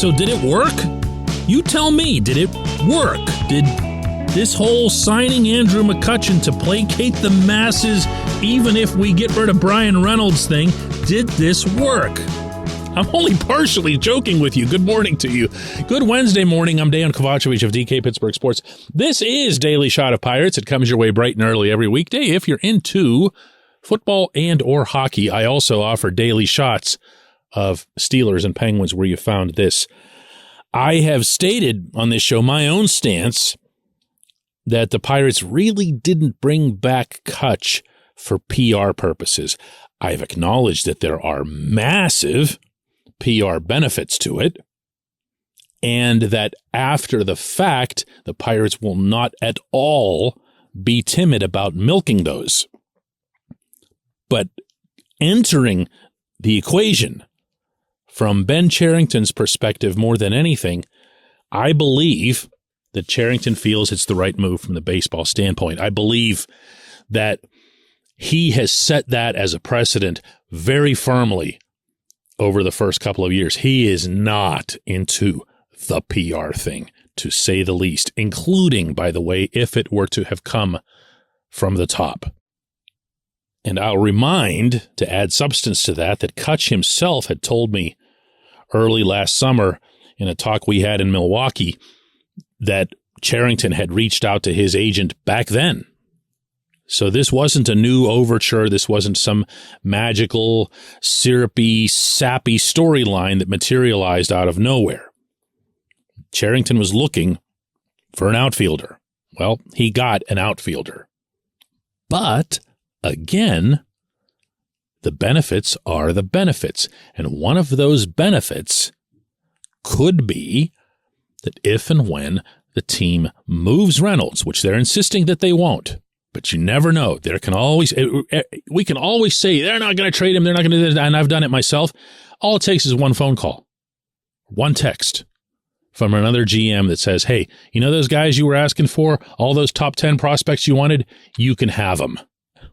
So did it work? You tell me, did it work? Did this whole signing Andrew McCutchen to placate the masses, even if we get rid of Brian Reynolds thing, did this work? I'm only partially joking with you. Good morning to you. Good Wednesday morning. I'm Dejan Kovacevic of DK Pittsburgh Sports. This is Daily Shot of Pirates. It comes your way bright and early every weekday. If you're into football and or hockey, I also offer daily shots of Steelers and Penguins where you found this. I have stated on this show my own stance that the Pirates really didn't bring back Cutch for PR purposes. I've acknowledged that there are massive PR benefits to it, and that after the fact, the Pirates will not at all be timid about milking those. But entering the equation from Ben Cherington's perspective more than anything, I believe that Cherington feels it's the right move from the baseball standpoint. I believe that he has set that as a precedent very firmly over the first couple of years. He is not into the PR thing, to say the least, including, by the way, if it were to have come from the top. And I'll remind, to add substance to that, that Cutch himself had told me early last summer in a talk we had in Milwaukee that Cherington had reached out to his agent back then. So this wasn't a new overture. This wasn't some magical, syrupy, sappy storyline that materialized out of nowhere. Cherington was looking for an outfielder. Well, he got an outfielder. But, again, the benefits are the benefits. And one of those benefits could be that if and when the team moves Reynolds, which they're insisting that they won't, but you never know. We can always say they're not going to trade him. They're not going to do that. And I've done it myself. All it takes is one phone call, one text from another GM that says, hey, you know those guys you were asking for, all those top 10 prospects you wanted, you can have them.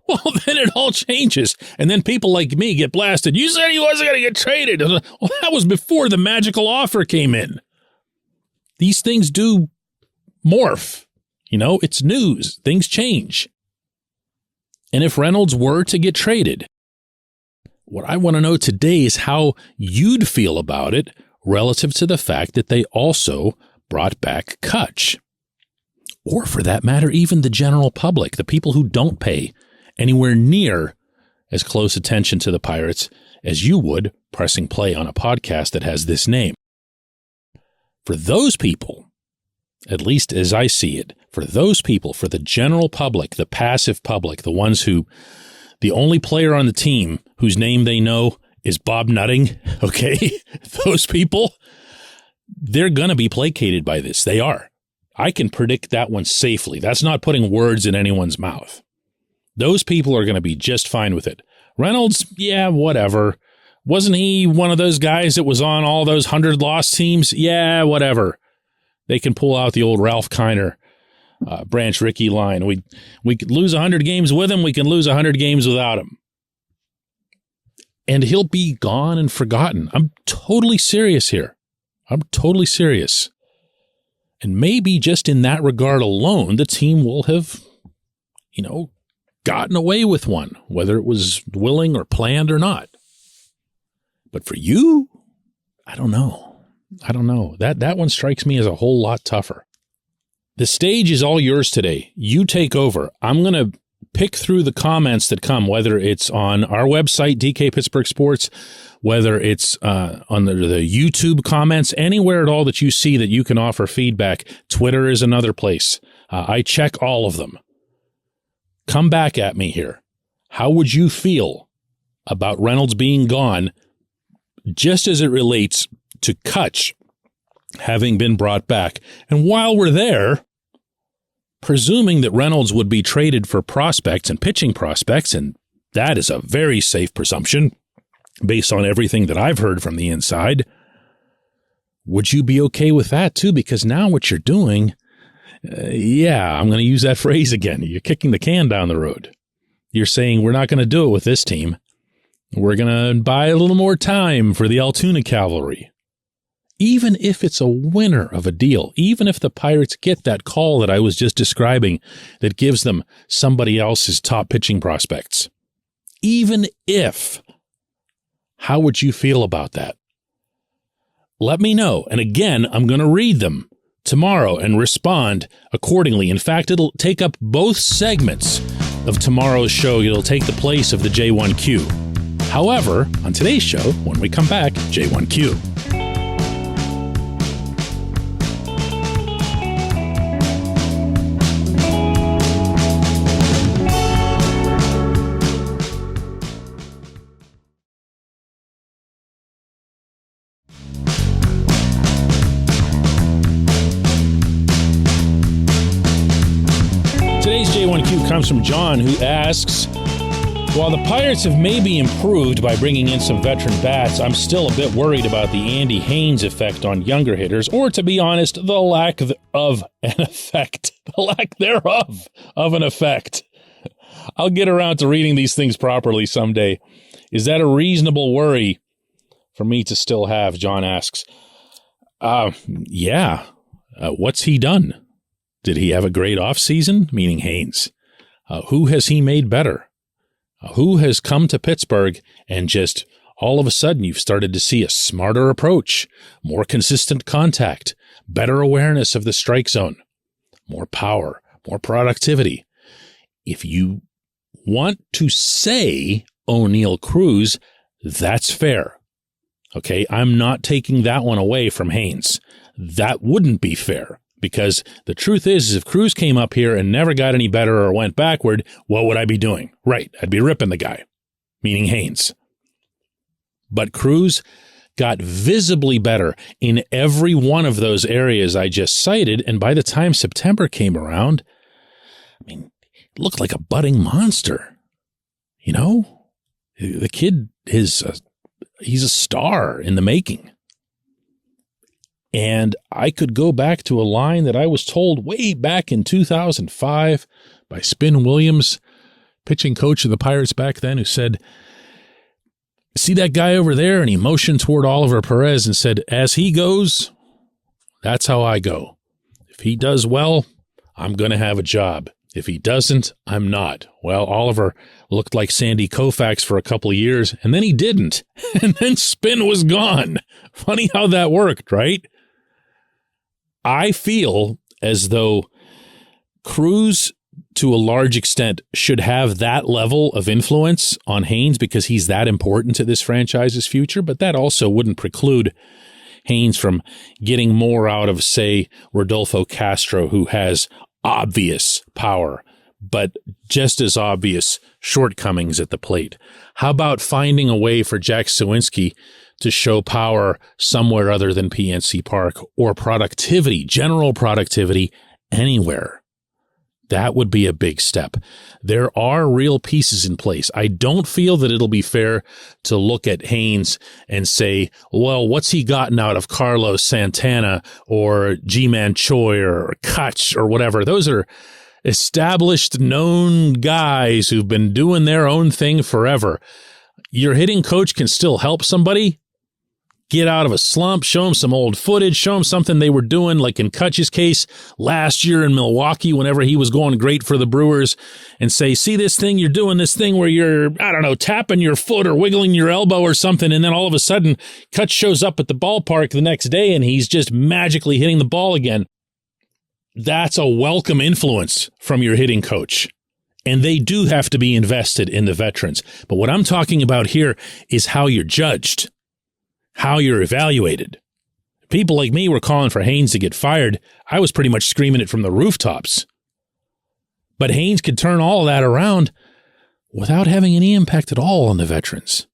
Well, then it all changes. And then people like me get blasted. You said he wasn't going to get traded. Well, that was before the magical offer came in. These things do morph. You know, it's news. Things change. And if Reynolds were to get traded, what I want to know today is how you'd feel about it relative to the fact that they also brought back Cutch. Or for that matter, even the general public, the people who don't pay anywhere near as close attention to the Pirates as you would pressing play on a podcast that has this name. For those people, at least as I see it, for those people, for the general public, the passive public, the ones who, the only player on the team whose name they know is Bob Nutting, okay? Those people, they're going to be placated by this. They are. I can predict that one safely. That's not putting words in anyone's mouth. Those people are going to be just fine with it. Reynolds, yeah, whatever. Wasn't he one of those guys that was on all those 100-loss teams? Yeah, whatever. They can pull out the old Ralph Kiner, Branch Rickey line. We could lose 100 games with him. We can lose 100 games without him. And he'll be gone and forgotten. I'm totally serious here. I'm totally serious. And maybe just in that regard alone, the team will have, gotten away with one, whether it was willing or planned or not. But for you, I don't know. That one strikes me as a whole lot tougher. The stage is all yours today. You take over. I'm going to pick through the comments that come, whether it's on our website, DK Pittsburgh Sports, whether it's on the YouTube comments, anywhere at all that you see that you can offer feedback. Twitter is another place. I check all of them. Come back at me here. How would you feel about Reynolds being gone just as it relates to Cutch having been brought back? And while we're there, presuming that Reynolds would be traded for prospects and pitching prospects, and that is a very safe presumption based on everything that I've heard from the inside, would you be okay with that too? Because now what you're doing, I'm going to use that phrase again. You're kicking the can down the road. You're saying we're not going to do it with this team. We're going to buy a little more time for the Altoona Cavalry. even if it's a winner of a deal, even if the Pirates get that call that I was just describing that gives them somebody else's top pitching prospects, even if, how would you feel about that? Let me know. And again, I'm going to read them tomorrow and respond accordingly. In fact, it'll take up both segments of tomorrow's show. It'll take the place of the J1Q. However, on today's show, when we come back, J1Q. Today's J1Q comes from John, who asks, while the Pirates have maybe improved by bringing in some veteran bats, I'm still a bit worried about the Andy Haynes effect on younger hitters, or to be honest, the lack of an effect. The lack thereof of an effect. I'll get around to reading these things properly someday. Is that a reasonable worry for me to still have? John asks. Yeah. What's he done? Did he have a great offseason? Meaning Haynes. Who has he made better? Who has come to Pittsburgh and just all of a sudden you've started to see a smarter approach, more consistent contact, better awareness of the strike zone, more power, more productivity. If you want to say O'Neill Cruz, that's fair. Okay, I'm not taking that one away from Haynes. That wouldn't be fair. Because the truth is if Cruz came up here and never got any better or went backward, what would I be doing? Right, I'd be ripping the guy, meaning Haynes. But Cruz got visibly better in every one of those areas I just cited, and by the time September came around, I mean, it looked like a budding monster. You know? The kid he's a star in the making. And I could go back to a line that I was told way back in 2005 by Spin Williams, pitching coach of the Pirates back then, who said, see that guy over there? And he motioned toward Oliver Perez and said, as he goes, that's how I go. If he does well, I'm going to have a job. If he doesn't, I'm not. Well, Oliver looked like Sandy Koufax for a couple of years, and then he didn't. And then Spin was gone. Funny how that worked, right? I feel as though Cruz, to a large extent, should have that level of influence on Haynes because he's that important to this franchise's future, but that also wouldn't preclude Haynes from getting more out of, say, Rodolfo Castro, who has obvious power, but just as obvious shortcomings at the plate. How about finding a way for Jack Suwinski to show power somewhere other than PNC Park, or productivity, general productivity, anywhere? That would be a big step. There are real pieces in place. I don't feel that it'll be fair to look at Haynes and say, well, what's he gotten out of Carlos Santana or Ji-Man Choi or Cutch or whatever? Those are established, known guys who've been doing their own thing forever. Your hitting coach can still help somebody get out of a slump, show them some old footage, show them something they were doing, like in Cutch's case last year in Milwaukee whenever he was going great for the Brewers, and say, see this thing, you're doing this thing where you're, I don't know, tapping your foot or wiggling your elbow or something, and then all of a sudden Cutch shows up at the ballpark the next day and he's just magically hitting the ball again. That's a welcome influence from your hitting coach. And they do have to be invested in the veterans. But what I'm talking about here is how you're judged, how you're evaluated. People like me were calling for Haynes to get fired. I was pretty much screaming it from the rooftops. But Haynes could turn all of that around without having any impact at all on the veterans.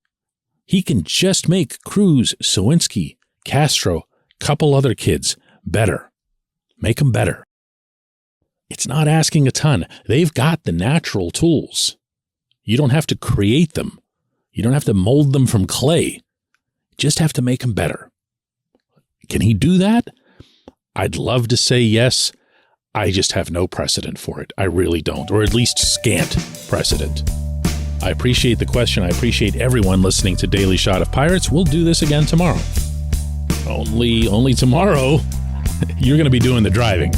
He can just make Cruz, Suwinski, Castro, couple other kids better. Make them better. It's not asking a ton. They've got the natural tools. You don't have to create them. You don't have to mold them from clay. You just have to make them better. Can he do that? I'd love to say yes. I just have no precedent for it. I really don't, or at least scant precedent. I appreciate the question. I appreciate everyone listening to Daily Shot of Pirates. We'll do this again tomorrow. Only tomorrow, you're going to be doing the driving.